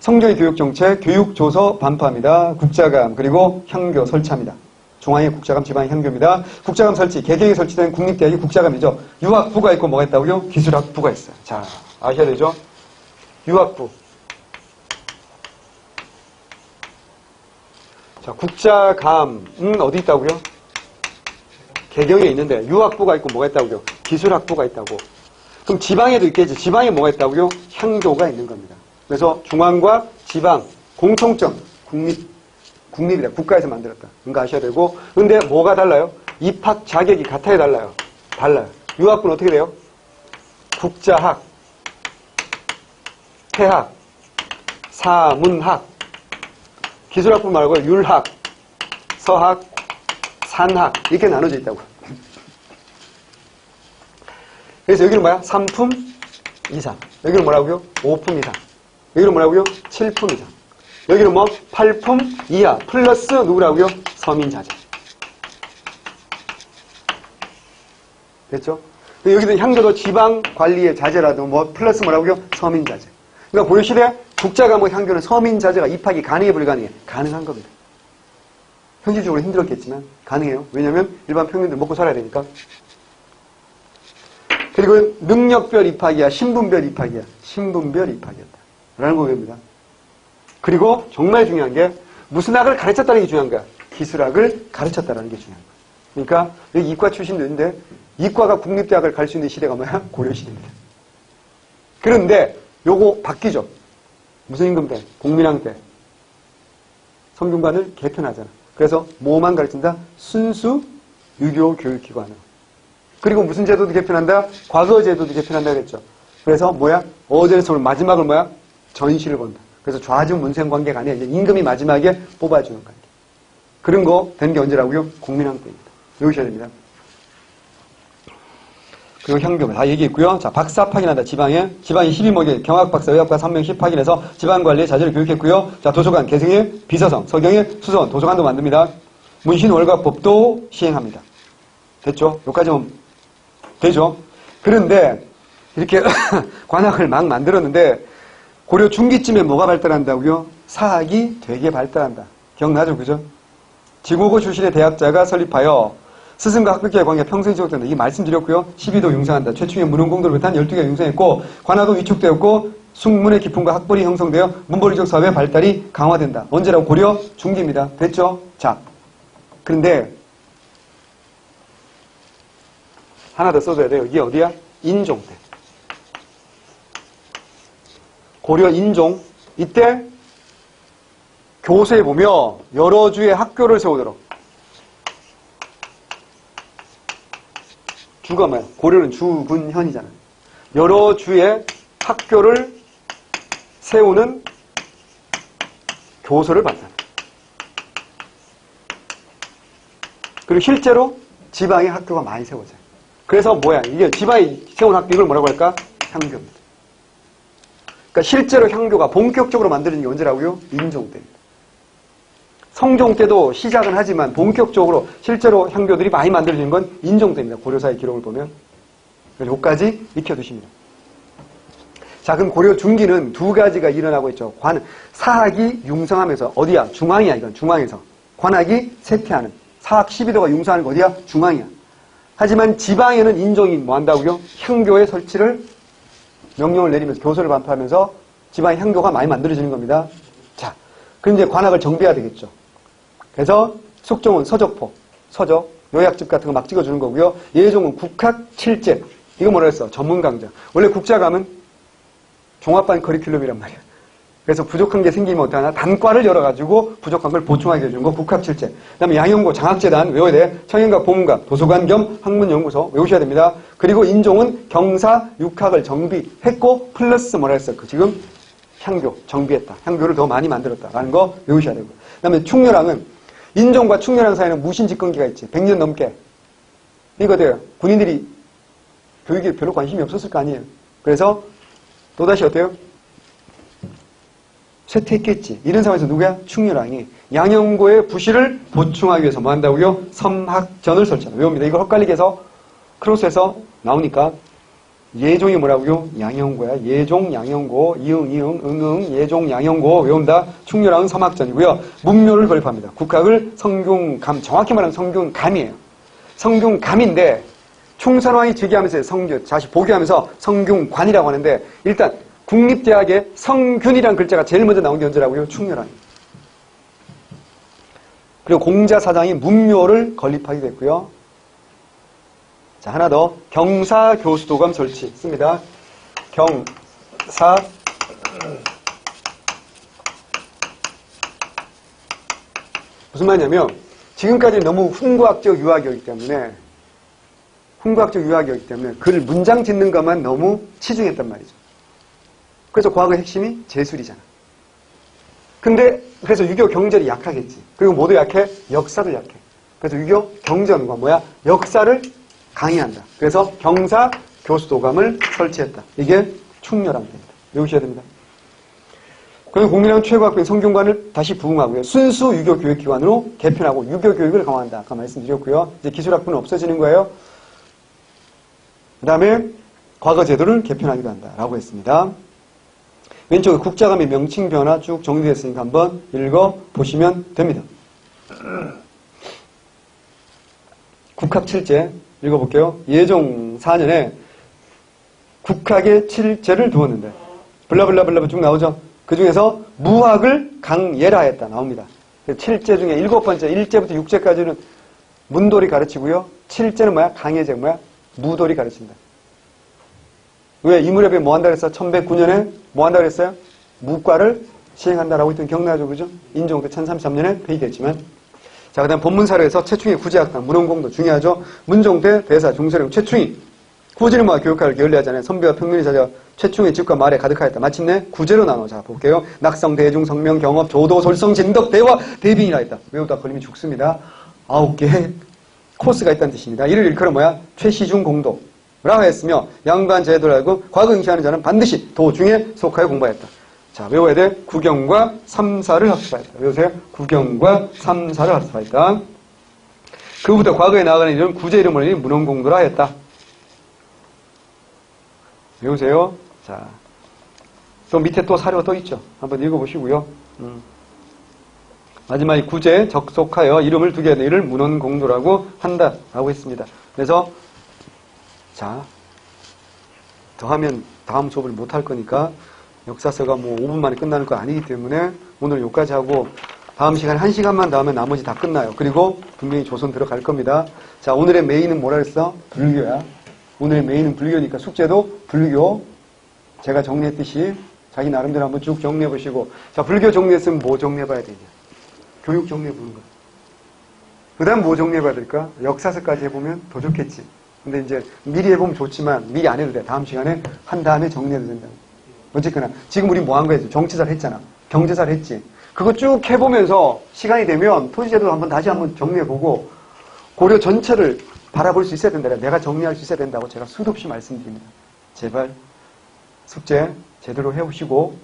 성조의 교육정책, 교육조서 반파입니다. 국자감, 그리고 향교 설치합니다. 중앙에 국자감, 지방에 향교입니다. 국자감 설치, 개경에 설치된 국립대학이 국자감이죠. 유학부가 있고 뭐가 있다고요? 기술학부가 있어요. 자, 아셔야 되죠? 유학부. 자, 국자감은 어디 있다고요? 개경에 있는데 유학부가 있고 뭐가 있다고요? 기술학부가 있다고. 그럼 지방에도 있겠지. 지방에 뭐가 있다고요? 향교가 있는 겁니다. 그래서 중앙과 지방, 공통점, 국립이다. 국가에서 만들었다. 그러니까 아셔야 되고. 근데 뭐가 달라요? 입학 자격이 같아야 달라요. 달라요. 유학부는 어떻게 돼요? 국자학, 태학, 사문학, 기술학부 말고 율학, 서학, 산학 이렇게 나눠져 있다고. 그래서 여기는 뭐야? 3품 이상. 여기는 뭐라고요? 5품 이상. 여기는 뭐라고요? 7품 이상. 여기는 뭐? 8품 이하 플러스 누구라고요? 서민자재. 됐죠? 여기도 향교도 지방관리의 자재라도 뭐 플러스 뭐라고요? 서민자재. 그러니까 고려시대 국자과목 향교는 서민자재가 입학이 가능해 불가능해? 가능한 겁니다. 현실적으로 힘들었겠지만 가능해요. 왜냐하면 일반 평민들 먹고 살아야 되니까. 그리고 능력별 입학이야? 신분별 입학이야? 신분별 입학이었다. 라는 거입니다. 그리고 정말 중요한 게 무슨 학을 가르쳤다는 게 중요한 거야. 기술학을 가르쳤다는 게 중요한 거야. 그러니까 여기 이과 출신도 있는데 이과가 국립대학을 갈 수 있는 시대가 뭐야? 고려시대입니다. 그런데 요거 바뀌죠. 무슨 임금 때? 공민왕 때. 성균관을 개편하잖아. 그래서 뭐만 가르친다? 순수 유교 교육기관을. 그리고 무슨 제도도 개편한다? 과거 제도도 개편한다 그랬죠. 그래서 뭐야? 어제에서 마지막을 뭐야? 전시를 본다. 그래서 좌증 문생 관계가 아니야. 이제 임금이 마지막에 뽑아주는 관계. 그런 거 된 게 언제라고요? 국민왕국입니다. 외우셔야 됩니다. 그리고 향교 다 얘기했고요. 자, 박사 파견한다. 지방에 12목에 경학박사, 의학박사 3명 10파견해서 지방관리에 자제를 교육했고요. 자, 도서관, 개성에 비서성, 서경에 수서원, 도서관도 만듭니다. 문신월과법도 시행합니다. 됐죠? 여기까지 오면 되죠? 그런데 이렇게 관학을 막 만들었는데 고려 중기쯤에 뭐가 발달한다고요? 사학이 되게 발달한다. 기억나죠? 그죠? 지고고 출신의 대학자가 설립하여 스승과 학백자의 관계가 평생 지속된다. 이 말씀드렸고요. 12도 융성한다. 최충의 문헌공도를 비롯한 12개가 융성했고 관화도 위축되었고 숙문의 기품과 학벌이 형성되어 문벌이적 사회의 발달이 강화된다. 언제라고? 고려 중기입니다. 됐죠? 자, 그런데 하나 더 써줘야 돼요. 이게 어디야? 인종 때. 고려 인종. 이때 교서에 보면 여러 주의 학교를 세우도록. 주가 뭐야? 고려는 주, 군, 현이잖아요. 여러 주의 학교를 세우는 교서를 발달합니다. 그리고 실제로 지방에 학교가 많이 세워져요. 그래서 뭐야? 이게 지방에 세운 학교, 이걸 뭐라고 할까? 향교입니다. 그러니까 실제로 향교가 본격적으로 만들어진 게 언제라고요? 인종 때입니다. 성종 때도 시작은 하지만 본격적으로 실제로 향교들이 많이 만들어지는 건 인종 때입니다. 고려사의 기록을 보면. 그래서 여기까지 익혀두십니다. 자, 그럼 고려 중기는 두 가지가 일어나고 있죠. 사학이 융성하면서, 어디야? 중앙이야, 이건. 중앙에서. 관학이 쇠퇴하는. 사학 12도가 융성하는 거 어디야? 중앙이야. 하지만 지방에는 인종이 뭐 한다고요? 향교의 설치를 명령을 내리면서 교서를 반포하면서 지방의 향교가 많이 만들어지는 겁니다. 자, 그럼 이제 관학을 정비해야 되겠죠. 그래서 숙종은 서적포, 서적, 요약집 같은 거 막 찍어주는 거고요. 예종은 국학 칠제. 이거 뭐라 했어? 전문 강좌. 원래 국자감은 종합반 커리큘럼이란 말이야. 그래서 부족한 게 생기면 어떡하나? 단과를 열어가지고 부족한 걸 보충하게 해주는 거 국학 칠제. 그 다음에 양형고, 장학재단 외워야 돼. 청행각, 보문각, 도서관 겸 학문연구소 외우셔야 됩니다. 그리고 인종은 경사, 육학을 정비했고 플러스 뭐라 했어? 지금 향교, 정비했다. 향교를 더 많이 만들었다라는 거 외우셔야 되고. 그 다음에 충렬왕은 인종과 충렬왕 사이에는 무신집권기가 있지. 100년 넘게. 이거 돼요. 군인들이 교육에 별로 관심이 없었을 거 아니에요. 그래서 또다시 어때요? 쇠퇴했겠지. 이런 상황에서 누구야? 충렬왕이 양형고의 부실을 보충하기 위해서 뭐 한다고요? 섬학전을 설치한다. 외웁니다. 이거 헛갈리게 해서 크로스해서 나오니까 예종이 뭐라고요? 양형고야. 예종, 양형고, 이응, 응응, 예종, 양형고 외운다. 충렬왕은 섬학전이고요. 문묘를 거립합니다. 국학을 성균감, 정확히 말하면 성균감이에요. 성균감인데 충선왕이 즉위하면서 다시 복위하면서 성균관이라고 하는데 일단 국립대학에 성균이라는 글자가 제일 먼저 나온 게 언제라고요? 충렬왕이에요. 그리고 공자사장이 문묘를 건립하게 됐고요. 자, 하나 더. 경사교수도감 설치. 씁니다. 경사. 무슨 말이냐면, 지금까지 너무 훈구학적 유학이었기 때문에, 글 문장 짓는 것만 너무 치중했단 말이죠. 그래서 과학의 핵심이 재술이잖아. 근데, 그래서 유교 경전이 약하겠지. 그리고 뭐도 약해? 역사도 약해. 그래서 유교 경전과 뭐야? 역사를 강의한다. 그래서 경사 교수도감을 설치했다. 이게 충렬왕입니다. 외우셔야 됩니다. 그리고 국민학원 최고학부인 성균관을 다시 부흥하고요. 순수 유교 교육기관으로 개편하고 유교 교육을 강화한다. 아까 말씀드렸고요. 이제 기술학부는 없어지는 거예요. 그 다음에 과거 제도를 개편하기도 한다라고 했습니다. 왼쪽에 국자감의 명칭 변화 쭉 정리되어 있으니까 한번 읽어보시면 됩니다. 국학 7제 읽어볼게요. 예종 4년에 국학의 7제를 두었는데 블라블라블라 쭉 나오죠. 그 중에서 무학을 강예라했다 나옵니다. 7제 중에 7번째 1제부터 6제까지는 문돌이 가르치고요. 7제는 뭐야? 강예제 뭐야? 무돌이 가르친다. 왜? 이무렵에 뭐 한다 그랬어? 1109년에 뭐 한다 그랬어요? 무과를 시행한다라고 했던 기억나죠? 그죠? 인종 때 1033년에 폐기됐지만. 자, 그 다음 본문사료에서 최충희 구제학당, 문헌공도 중요하죠? 문종대, 대사, 중서령, 최충희. 구지는 뭐 교육학을 게을리하잖아요. 선비와 평균이 자자 최충의 즉과 말에 가득하였다. 마침내 구제로 나눠. 자, 볼게요. 낙성, 대중, 성명, 경업, 조도, 솔성, 진덕, 대화, 대빙이라 했다. 외우다 걸리면 죽습니다. 9개 코스가 있다는 뜻입니다. 이를 일컬어 뭐야? 최시중 공도. 라고 했으며 양반 제도를 알고 과거 응시하는 자는 반드시 도중에 속하여 공부하였다. 자, 외워야 돼. 구경과 삼사를 학습하였다. 외우세요. 구경과 삼사를 학습하였다. 그부터 과거에 나아가는 이름 구제 이름을 문헌공도라 하였다. 외우세요. 자, 또 밑에 또 사료가 또 있죠. 한번 읽어보시고요. 마지막에 구제 적속하여 이름을 두게 하는 이를 문헌공도라고 한다. 라고 했습니다. 그래서 자, 더하면 다음 수업을 못할 거니까 역사서가 뭐 5분 만에 끝나는 거 아니기 때문에 오늘 여기까지 하고 다음 시간에 1시간만 더 하면 나머지 다 끝나요. 그리고 분명히 조선 들어갈 겁니다. 자, 오늘의 메인은 뭐라 했어? 불교야. 오늘의 메인은 불교니까 숙제도 불교. 제가 정리했듯이 자기 나름대로 한번 쭉 정리해 보시고. 자, 불교 정리했으면 뭐 정리해 봐야 되냐? 교육 정리해 보는 거야. 그 다음 뭐 정리해 봐야 될까? 역사서까지 해보면 더 좋겠지. 근데 이제 미리 해보면 좋지만 미리 안 해도 돼. 다음 시간에 한 다음에 정리해도 된다. 어쨌거나 지금 우리 뭐 한 거야? 정치사를 했잖아. 경제사를 했지. 그거 쭉 해보면서 시간이 되면 토지제도 한번 다시 한번 정리해보고 고려 전체를 바라볼 수 있어야 된다. 내가 정리할 수 있어야 된다고 제가 수도 없이 말씀드립니다. 제발 숙제 제대로 해오시고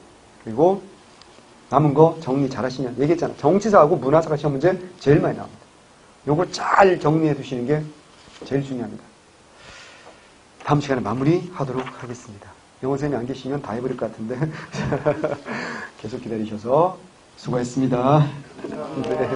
그리고 남은 거 정리 잘 하시면 얘기했잖아. 정치사하고 문화사가 시험 문제 제일 많이 나옵니다. 요걸 잘 정리해 두시는 게 제일 중요합니다. 다음 시간에 마무리하도록 하겠습니다. 영어선생님이 안 계시면 다 해버릴 것 같은데 계속 기다리셔서 수고했습니다. 네.